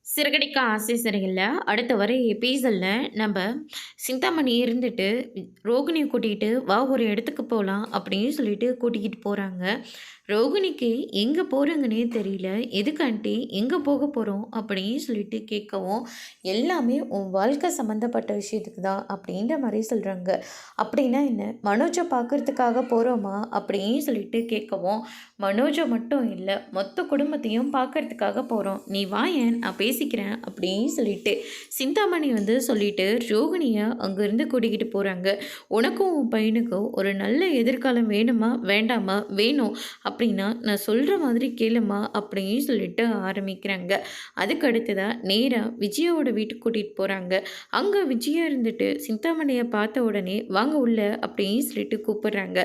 சிறகடிக்க ஆசை சரியில்ல. அடுத்த வர எபிசோட்ல நம்ப சிந்தாமணி இருந்துட்டு, ரோகிணிய கூட்டிட்டு, "வா ஒரு இடத்துக்கு போலாம்" அப்படின்னு சொல்லிட்டு கூட்டிக்கிட்டு போறாங்க. ரோகிணிக்கு எங்க போறோங்கன்னே தெரியல. "எதுக்கு ஆன்ட்டி? எங்க போக போறோம்?" அப்படின்னு சொல்லிட்டு கேட்கவும், "எல்லாமே உன் வாழ்க்கை சம்மந்தப்பட்ட விஷயத்துக்கு தான்" அப்படின்ற மாரி சொல்றாங்க. "அப்படின்னா என்ன? மனோஜ பார்க்கறதுக்காக போறோமா?" அப்படின்னு சொல்லிட்டு கேட்கவும், "மனோஜ மட்டும் இல்ல, மொத்த குடும்பத்தையும் பார்க்கறதுக்காக போறோம். நீ வாயேன், நான் பேசிக்கிறேன்" அப்படின்னு சொல்லிட்டு சிந்தாமணி வந்து சொல்லிட்டு ரோகிணிய அங்கேருந்து கூட்டிக்கிட்டு போறாங்க. "உனக்கும் உன் பையனுக்கும் ஒரு நல்ல எதிர்காலம் வேணுமா? வேண்டாமா? வேணும். அப்படின்னா நான் சொல்ற மாதிரி கேளும்மா" அப்படின்னு சொல்லிட்டு ஆரம்பிக்கிறாங்க. அதுக்கு அடுத்ததா நேரா விஜயாவோட வீட்டுக்கு கூட்டிட்டு போறாங்க. அங்க விஜயா இருந்துட்டு சிந்தாமணிய பார்த்த உடனே, "வாங்க உள்ள" அப்படின்னு சொல்லிட்டு கூப்பிடுறாங்க.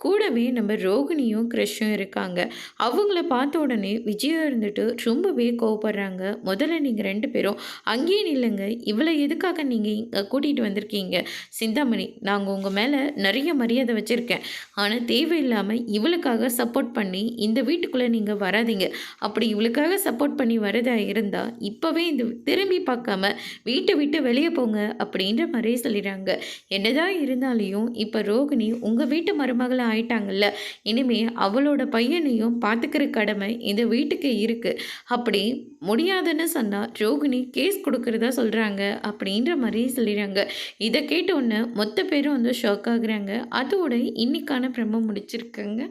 கூடவே நம்ம ரோகிணியும், க்ரிஷும் இருக்காங்க. அவங்கள பார்த்த உடனே விஜயா இருந்துட்டு ரொம்பவே கோவப்படுறாங்க. "முதல்ல நீங்க 2 பேரும் அங்கேயே நில்லுங்க. இவள எதுக்காக நீங்க இங்க கூட்டிட்டு வந்திருக்கீங்க? சிந்தாமணி, நாங்க உங்க மேல நெறைய மரியாதை வச்சிருக்கேன். ஆனா தேவையில்லாம இவளுக்காக சப்போர்ட் பண்ணி இந்த வீட்டுக்குள்ள நீங்க வராதீங்க. அப்படி இவளுக்காக சப்போர்ட் பண்ணி வரதா இருந்தா, இப்பவே இந்த திரும்பி பார்க்காம வீட்ட விட்டு வெளிய போங்க" அப்படின்ற மாரி சொல்லிறாங்க. என்னதான் இருந்தாலும் இப்ப ரோகிணி உங்க வீட்டு மருமகளா ஆயிட்டாங்கல்ல. இனிமே அவளோட பையனையும் பார்த்துக்கிற கடமை இந்த வீட்டுக்கு இருக்கு. அப்படி முடியாதுன்னு சொன்னா ரோகிணி கேஸ் குடுக்கிறதா சொல்றாங்க அப்படின்ற மாரி சொல்லிறாங்க. இத கேட்ட உடனே மொத்த பேரும் வந்து ஷாக் ஆகுறாங்க. அதோட இன்னைக்கான ப்ரோமோ முடிச்சிருக்குங்க.